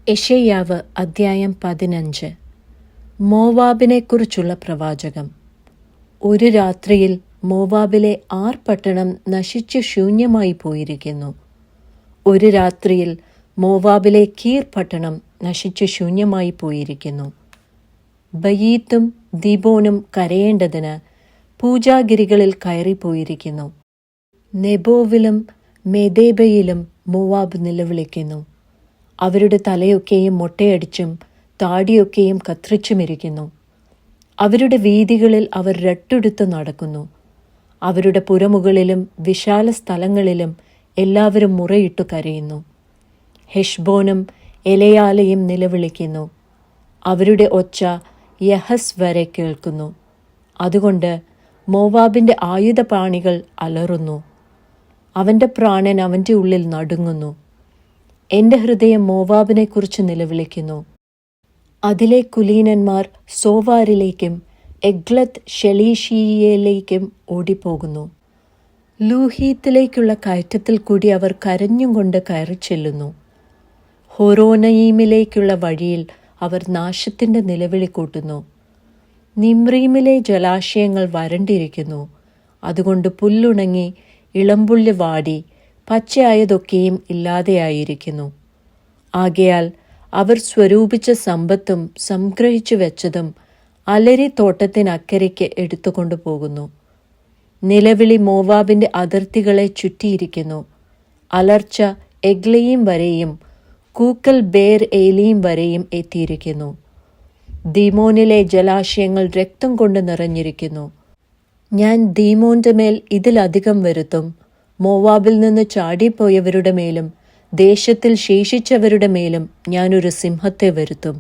യെശയ്യാവ് അദ്ധ്യായം 15. മോവാബിനെക്കുറിച്ചുള്ള പ്രവാചകം. ഒരു രാത്രിയിൽ മോവാബിലെ 6 പട്ടണം നശിച്ചു ശൂന്യമായി പോയിരിക്കുന്നു. ഒരു രാത്രിയിൽ മോവാബിലെ കീർ പട്ടണം നശിച്ചു ശൂന്യമായി പോയിരിക്കുന്നു. ബയീത്തും ദീബോനും കരയേണ്ടതിന് പൂജാഗിരികളിൽ കയറിപ്പോയിരിക്കുന്നു. നെബോവിലും മെദേബയിലും മോവാബ് നിലവിളിക്കുന്നു. അവരുടെ തലയൊക്കെയും മൊട്ടയടിച്ചും താടിയൊക്കെയും കത്രിച്ചുമിരിക്കുന്നു. അവരുടെ വീഥികളിൽ അവർ രട്ടുടുത്ത് നടക്കുന്നു. അവരുടെ പുരമുകളിലും വിശാല സ്ഥലങ്ങളിലും എല്ലാവരും മുറയിട്ടു കരയുന്നു. ഹെഷ്ബോനും എലയാലയും നിലവിളിക്കുന്നു. അവരുടെ ഒച്ച യഹസ് വരെ കേൾക്കുന്നു. അതുകൊണ്ട് മോവാബിൻ്റെ ആയുധപാണികൾ അലറുന്നു. അവൻ്റെ പ്രാണൻ അവൻ്റെ ഉള്ളിൽ നടുങ്ങുന്നു. എൻ്റെ ഹൃദയം മോവാബിനെക്കുറിച്ച് നിലവിളിക്കുന്നു. അതിലെ കുലീനന്മാർ സോവാരിലേക്കും എഗ്ലത്ത് ഷെലീഷിയയിലേക്കും ഓടിപ്പോകുന്നു. ലൂഹീത്തിലേക്കുള്ള കയറ്റത്തിൽ കൂടി അവർ കരഞ്ഞും കൊണ്ട് കയറിച്ചെല്ലുന്നു. ഹൊറോനയീമിലേക്കുള്ള വഴിയിൽ അവർ നാശത്തിൻ്റെ നിലവിളി കൂട്ടുന്നു. നിമ്രീമിലെ ജലാശയങ്ങൾ വരണ്ടിരിക്കുന്നു. അതുകൊണ്ട് പുല്ലുണങ്ങി ഇളമ്പുല്ല് വാടി പച്ചയായതൊക്കെയും ഇല്ലാതെയായിരിക്കുന്നു. ആകയാൽ അവർ സ്വരൂപിച്ച സമ്പത്തും സംഗ്രഹിച്ചു വെച്ചതും അലരി തോട്ടത്തിനക്കരയ്ക്ക് എടുത്തുകൊണ്ടു പോകുന്നു. നിലവിളി മോവാബിൻ്റെ അതിർത്തികളെ ചുറ്റിയിരിക്കുന്നു. അലർച്ച എഗ്ലയീം വരെയും കൂക്കൽ ബേർ ഏലീം വരെയും എത്തിയിരിക്കുന്നു. ദീമോനിലെ ജലാശയങ്ങൾ രക്തം കൊണ്ട് നിറഞ്ഞിരിക്കുന്നു. ഞാൻ ദീമോന്റെ മേൽ ഇതിലധികം വരുത്തും. മോവാബിൽ നിന്ന് ചാടിപ്പോയവരുടെ മേലും ദേശത്തിൽ ശേഷിച്ചവരുടെ മേലും ഞാനൊരു സിംഹത്തെ വരുത്തും.